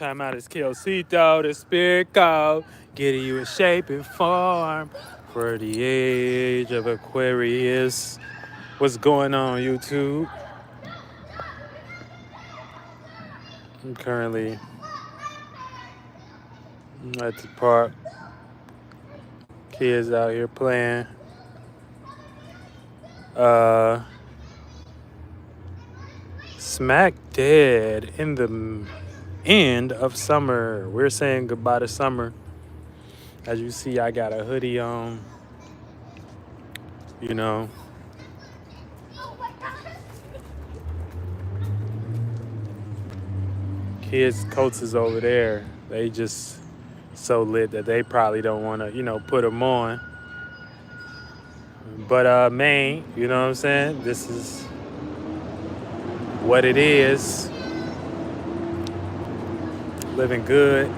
Time out is Kelsito, the spirit go, getting you in shape and form for the age of Aquarius. What's going on, YouTube? I'm currently at the park. Kids out here playing. Uh, Smack dead in the end of summer. We're saying goodbye to summer. As you see, I got a hoodie on. You know, kids' coats is over there. They just so lit that they probably don't want to, put them on. But Maine, you know what I'm saying? This is what it is. Living good.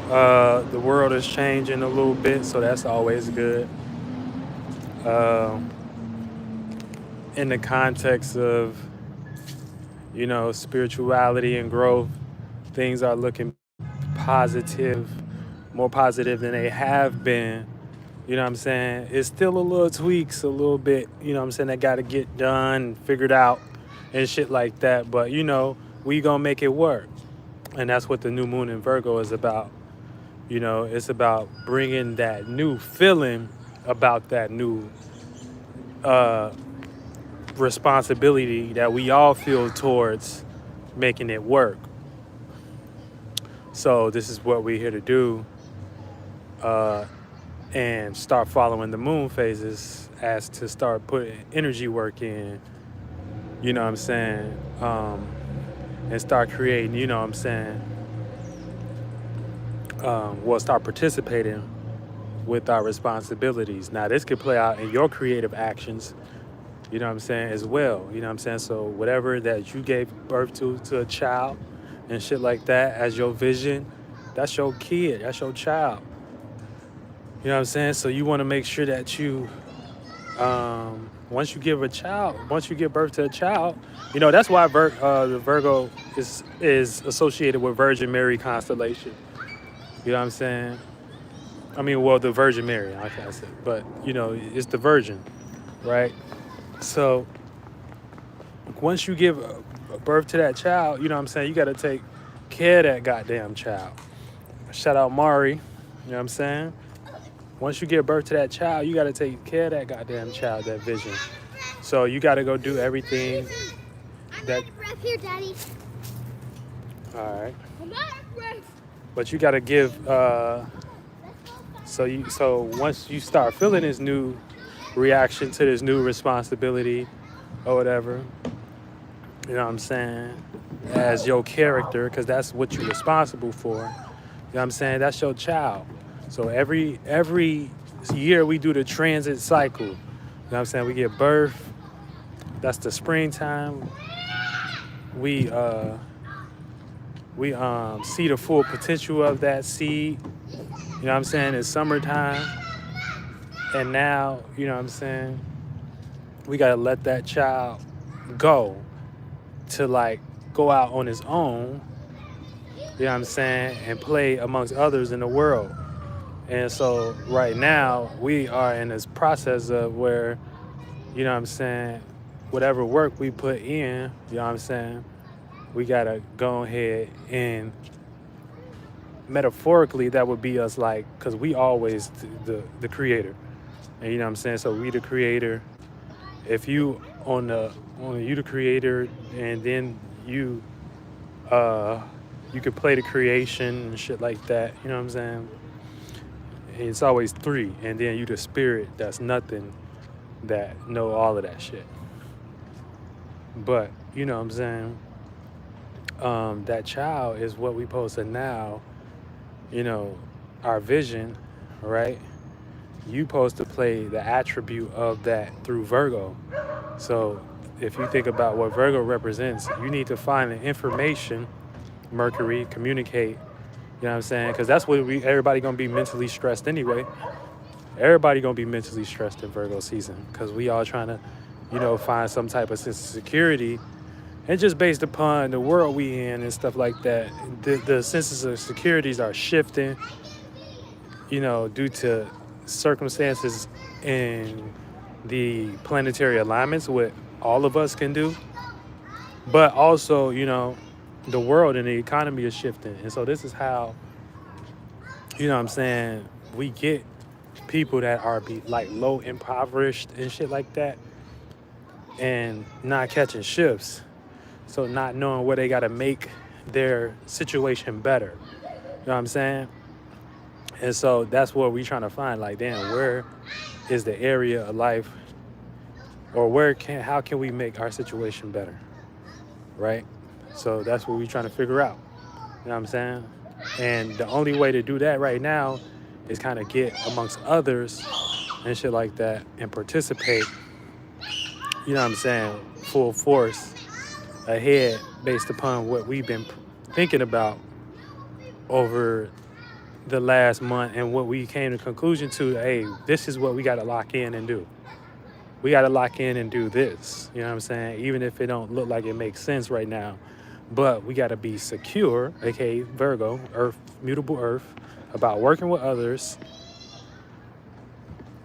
The world is changing a little bit, so that's always good. In the context of, spirituality and growth, things are looking positive, more positive than they have been. You know what I'm saying? It's still a little tweaks, a little bit, that got to get done, figured out, and shit like that. But, we going to make it work. And that's what the new moon in Virgo is about. It's about bringing that new feeling about that new responsibility that we all feel towards making it work. So this is what we're here to do. And start following the moon phases as to start putting energy work in, you know what I'm saying? And start creating, you know what I'm saying? Start participating with our responsibilities. Now, this could play out in your creative actions, you know what I'm saying, as well. You know what I'm saying? So whatever that you gave birth to a child and shit like that as your vision, that's your kid, that's your child. You know what I'm saying? So you want to make sure that you, once you give birth to a child, that's why the Virgo is associated with Virgin Mary constellation. You know what I'm saying? I mean, well, the Virgin Mary, I can't say, but it's the Virgin, right? So once you give birth to that child, you know what I'm saying, you got to take care of that goddamn child. Shout out Mari, you know what I'm saying? Once you give birth to that child, you got to take care of that goddamn child, that vision. So you got to go do everything that... I'm here, Daddy. All right. But you got to give... So once you start feeling this new reaction to this new responsibility or whatever, you know what I'm saying, as your character, because that's what you're responsible for, you know what I'm saying, that's your child. So every year we do the transit cycle. You know what I'm saying? We give birth. That's the springtime. We see the full potential of that seed. You know what I'm saying? It's summertime. And now, you know what I'm saying, we got to let that child go to go out on his own, you know what I'm saying, and play amongst others in the world. And so right now we are in this process of where, you know what I'm saying, whatever work we put in, you know what I'm saying, we got to go ahead and metaphorically that would be us, because we always the creator. And you know what I'm saying? So we the creator. If you you the creator, and then you could play the creation and shit like that, you know what I'm saying? It's always three, and then you the spirit that's nothing that know all of that shit. But you know what I'm saying, that child is what we supposed to now, our vision, right? You supposed to play the attribute of that through Virgo. So if you think about what Virgo represents, you need to find the information, Mercury, communicate. You know what I'm saying? Because that's what everybody going to be mentally stressed anyway. Everybody going to be mentally stressed in Virgo season because we all trying to, find some type of sense of security And just based upon the world we in and stuff like that, the senses of securities are shifting, due to circumstances in the planetary alignments, what all of us can do. But also, the world and the economy is shifting. And so this is how, what I'm saying, we get people that are like low impoverished and shit like that and not catching shifts. So not knowing where they got to make their situation better. You know what I'm saying? And so that's what we trying to find. Like, damn, where is the area of life, or how can we make our situation better, right? So that's what we trying to figure out. You know what I'm saying? And the only way to do that right now is kind of get amongst others and shit like that and participate. You know what I'm saying? Full force ahead based upon what we've been thinking about over the last month and what we came to conclusion to. Hey, this is what we got to lock in and do. We got to lock in and do this. You know what I'm saying? Even if it don't look like it makes sense right now, but we got to be secure, aka Virgo, Earth, mutable Earth, about working with others.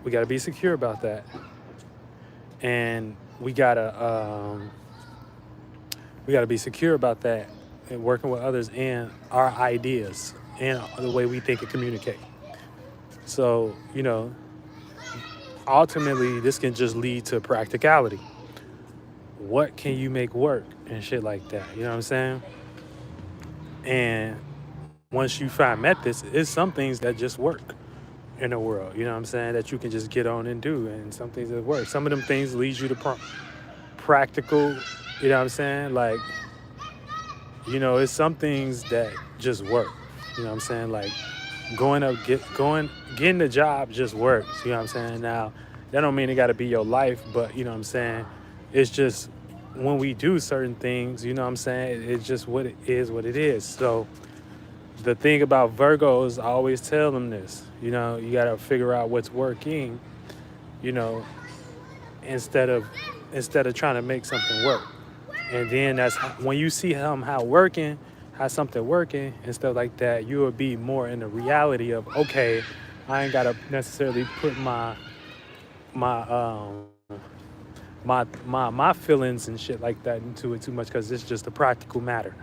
We got to be secure about that, and we gotta be secure about that and working with others and our ideas and the way we think and communicate. So, ultimately, this can just lead to practicality. What can you make work and shit like that? You know what I'm saying? And once you find methods, it's some things that just work in the world. You know what I'm saying? That you can just get on and do, and some things that work. Some of them things lead you to practical. You know what I'm saying? Like, it's some things that just work. You know what I'm saying? Like getting the job just works. You know what I'm saying? Now, that don't mean it got to be your life, but you know what I'm saying? It's just when we do certain things, you know what I'm saying? It's just what it is. So the thing about Virgos, I always tell them this. You got to figure out what's working. You know, instead of trying to make something work. And then when you see how something working and stuff like that, you will be more in the reality of, okay, I ain't gotta necessarily put my my feelings and shit like that into it too much, because it's just a practical matter.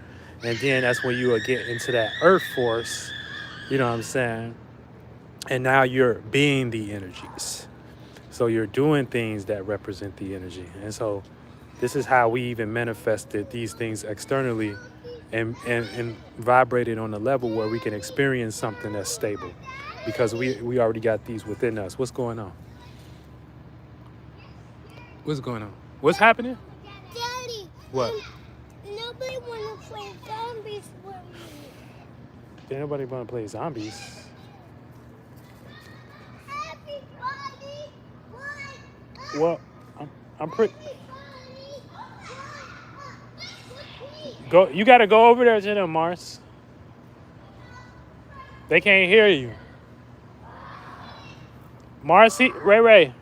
And then that's when you will get into that earth force, you know what I'm saying? And now you're being the energies. So you're doing things that represent the energy. And so this is how we even manifested these things externally and vibrated on a level where we can experience something that's stable, because we already got these within us. What's going on? What's going on? What's happening? Daddy. What? Nobody want to play zombies with me. Did anybody want to play zombies? Everybody, Well, I'm pretty. Go. You got to go over there to them, Mars. They can't hear you. Marcy, Ray.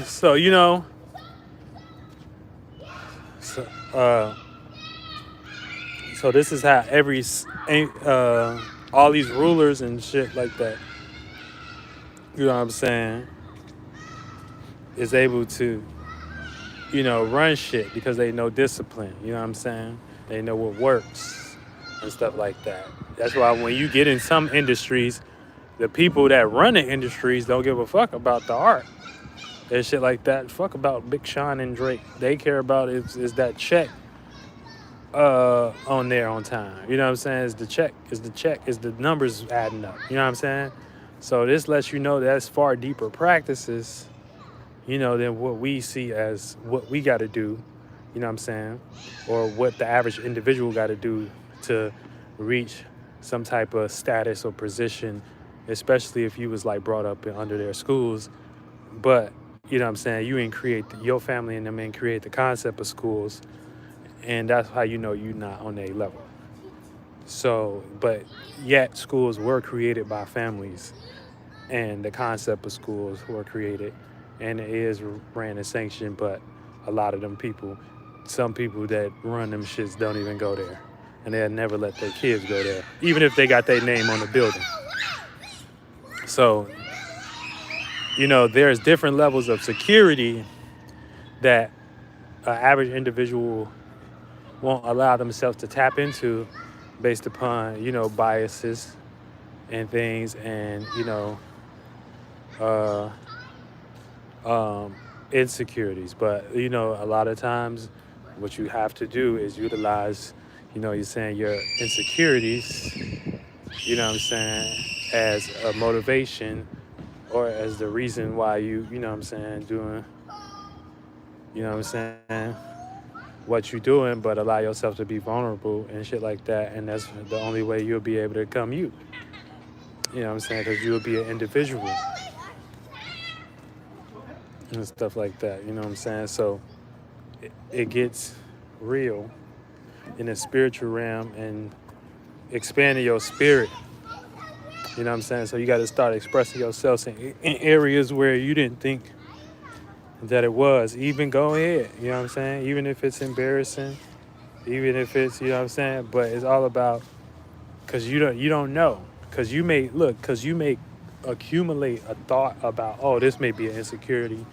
So so, so this is how all these rulers and shit like that. You know what I'm saying? Is able to run shit because they know discipline. You know what I'm saying? They know what works and stuff like that. That's why when you get in some industries, the people that run the industries don't give a fuck about the art and shit like that. Fuck about Big Sean and Drake. They care about is that check on there on time. You know what I'm saying? Is the numbers adding up. You know what I'm saying? So this lets you know that's far deeper practices, than what we see as what we got to do, you know what I'm saying? Or what the average individual got to do to reach some type of status or position, especially if you was like brought up under their schools. But, you know what I'm saying? You ain't your family and them ain't create the concept of schools. And that's how you know you're not on a level. So, but yet schools were created by families, and the concept of schools were created and it is ran and sanctioned, but a lot of them people, some people that run them shits don't even go there, and they'll never let their kids go there, even if they got their name on the building. So there's different levels of security that an average individual won't allow themselves to tap into based upon biases and things, and uh, um, insecurities. But a lot of times, what you have to do is utilize, you're saying your insecurities, what I'm saying, as a motivation or as the reason why what I'm saying, doing, what I'm saying, what you're doing, but allow yourself to be vulnerable and shit like that. And that's the only way you'll be able to come you. What I'm saying? Because you'll be an individual and stuff like that. You know what I'm saying? So it gets real in the spiritual realm and expanding your spirit. You know what I'm saying? So you got to start expressing yourself in areas where you didn't think that it was. Even go ahead. You know what I'm saying? Even if it's embarrassing, even if it's, what I'm saying? But it's all about, because you don't know. Because you may accumulate a thought about, oh, this may be an insecurity.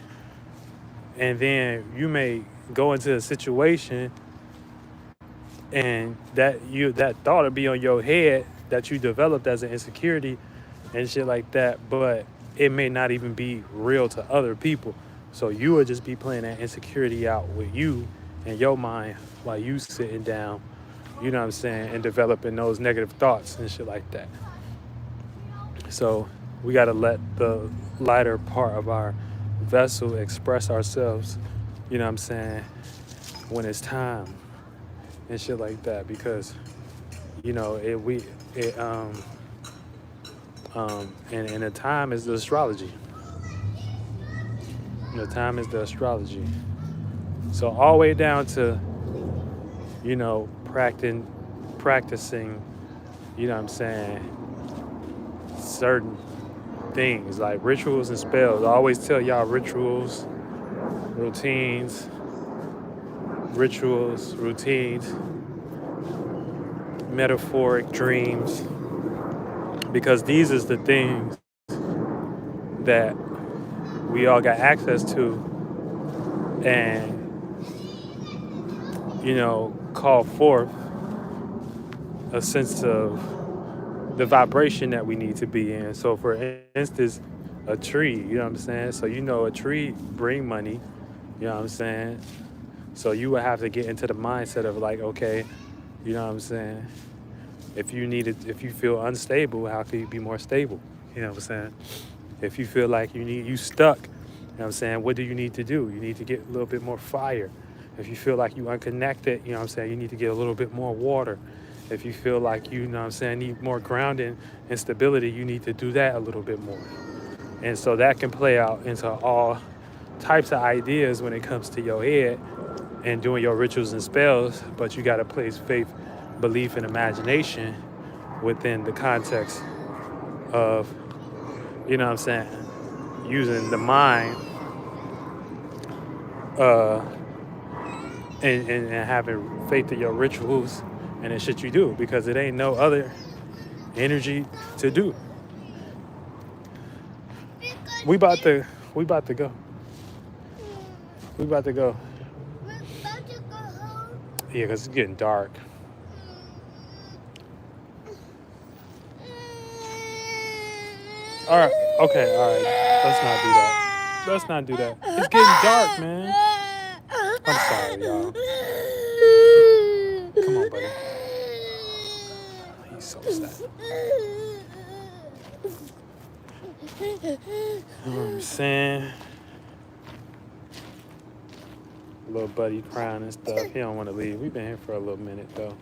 And then you may go into a situation and that thought will be on your head that you developed as an insecurity and shit like that, but it may not even be real to other people. So you would just be playing that insecurity out with you in your mind while you sitting down, you know what I'm saying, and developing those negative thoughts and shit like that. So we got to let the lighter part of our vessel express ourselves, you know what I'm saying, when it's time and shit like that, because it and the time is the astrology. The time is the astrology. So all the way down to practicing, what I'm saying, certain things like rituals and spells. I always tell y'all rituals, routines, metaphoric dreams, because these is the things that we all got access to, and call forth a sense of the vibration that we need to be in. So for instance, a tree, you know what I'm saying? So a tree bring money, you know what I'm saying? So you would have to get into the mindset of like, okay, you know what I'm saying? If you feel unstable, how can you be more stable? You know what I'm saying? If you feel like you stuck, you know what I'm saying, what do you need to do? You need to get a little bit more fire. If you feel like you unconnected, you know what I'm saying, you need to get a little bit more water. If you feel like you know what I'm saying, need more grounding and stability, you need to do that a little bit more. And so that can play out into all types of ideas when it comes to your head and doing your rituals and spells, but you got to place faith, belief, and imagination within the context of, you know what I'm saying, using the mind uh, and having faith in your rituals and the shit you do, because it ain't no other energy to do. We about to we about to go. We about to go. We're about to go home. Yeah, because it's getting dark. All right. Okay. All right. Let's not do that. Let's not do that. It's getting dark, man. I'm sorry, y'all. Come on, buddy. He's so sad. You know what I'm saying? Little buddy crying and stuff. He don't want to leave. We've been here for a little minute, though.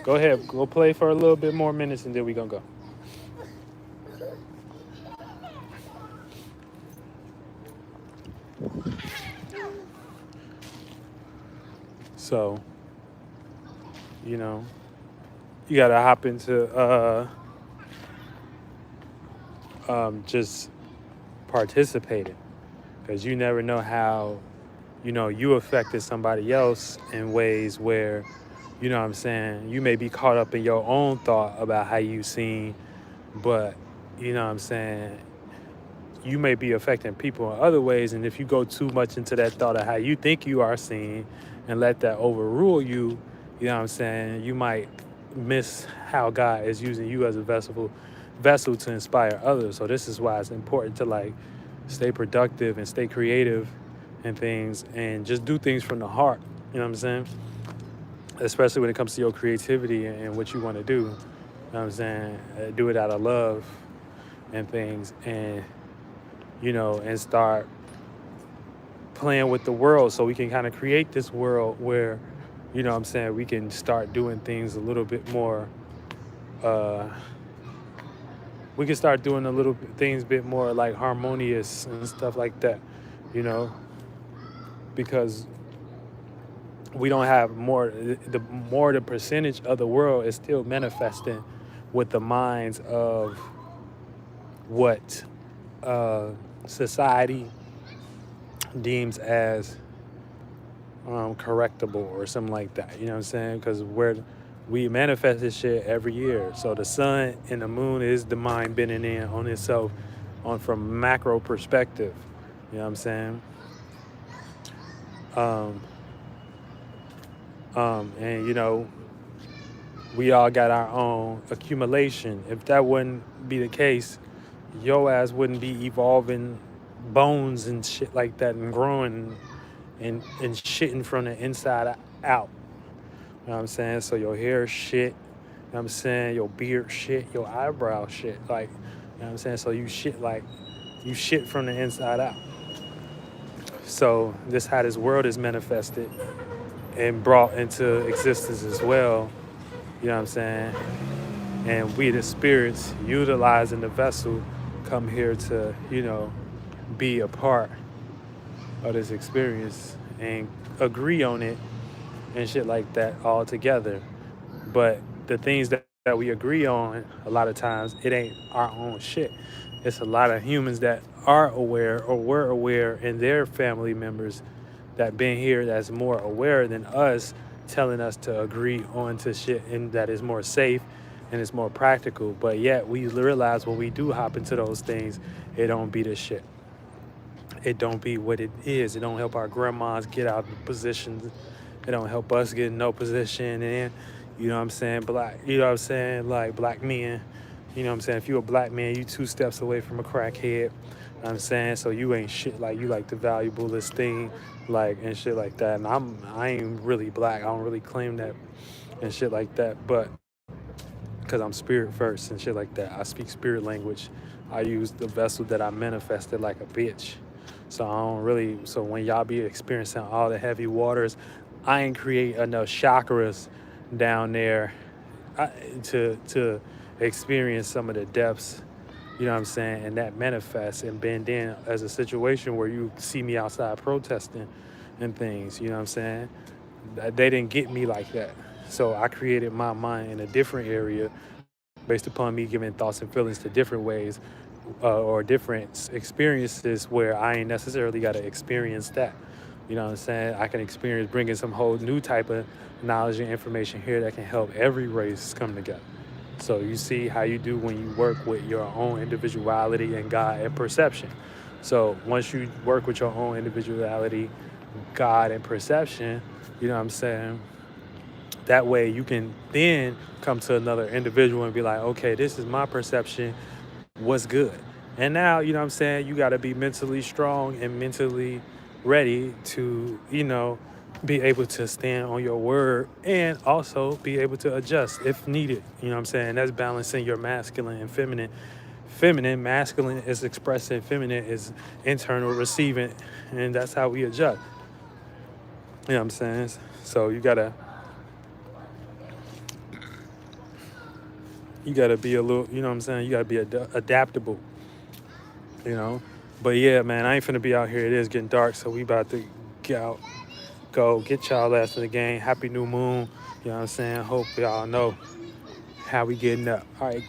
Go ahead. Go play for a little bit more minutes, and then we going to go. So, you got to hop into just participating. because you never know how, you affected somebody else in ways where, what I'm saying, you may be caught up in your own thought about how you seen, but, what I'm saying, you may be affecting people in other ways. And if you go too much into that thought of how you think you are seen and let that overrule you, you know what I'm saying, you might miss how God is using you as a vessel to inspire others. So this is why it's important to like stay productive and stay creative and things and just do things from the heart. You know what I'm saying? Especially when it comes to your creativity and what you want to do. You know what I'm saying? Do it out of love and things and start playing with the world so we can kind of create this world where, what I'm saying, we can start doing things a little bit more, uh, we can start doing things a bit more like harmonious and stuff like that, you know, because we don't have the percentage of the world is still manifesting with the minds of what uh, society deems as correctable or something like that. You know what I'm saying? Because we manifest this shit every year. So the sun and the moon is the mind bending in on itself on from macro perspective. You know what I'm saying? Um, and we all got our own accumulation. If that wouldn't be the case, your ass wouldn't be evolving bones and shit like that and growing and shitting from the inside out. You know what I'm saying? So your hair shit, you know what I'm saying? Your beard shit, your eyebrow shit. Like, you know what I'm saying? So you shit from the inside out. So this how this world is manifested and brought into existence as well. You know what I'm saying? And we the spirits utilizing the vessel come here to, be a part of this experience and agree on it and shit like that all together. But the things that we agree on, a lot of times, it ain't our own shit. It's a lot of humans that are aware or were aware and their family members that been here that's more aware than us telling us to agree on to shit and that is more safe and it's more practical. But yet we realize when we do hop into those things, it don't be the shit. It don't be what it is. It don't help our grandmas get out of positions. It don't help us get in no position. And you know what I'm saying, like black men. You know what I'm saying? If you a black man, you 2 steps away from a crackhead. You know what I'm saying? So you ain't shit, like you like the valuablest thing, like and shit like that. And I ain't really black. I don't really claim that and shit like that. But because I'm spirit first and shit like that. I speak spirit language. I use the vessel that I manifested like a bitch. So I don't really. So when y'all be experiencing all the heavy waters, I ain't create enough chakras down there I, to experience some of the depths. You know what I'm saying? And that manifests and bend in as a situation where you see me outside protesting and things. You know what I'm saying? They didn't get me like that. So I created my mind in a different area based upon me giving thoughts and feelings to different ways or different experiences where I ain't necessarily got to experience that. You know what I'm saying? I can experience bringing some whole new type of knowledge and information here that can help every race come together. So you see how you do when you work with your own individuality and God and perception. So once you work with your own individuality, God and perception, you know what I'm saying? That way you can then come to another individual and be like, okay, this is my perception. What's good? And now, you know what I'm saying? You got to be mentally strong and mentally ready to, be able to stand on your word and also be able to adjust if needed. You know what I'm saying? That's balancing your masculine and feminine. Feminine, masculine is expressing, feminine is internal receiving, and that's how we adjust. You know what I'm saying? So you gotta be a little, you know what I'm saying? You gotta be adaptable, you know. But yeah, man, I ain't finna be out here. It is getting dark, so we about to get out, go get y'all last of the game. Happy new moon. You know what I'm saying? Hope y'all know how we getting up. All right.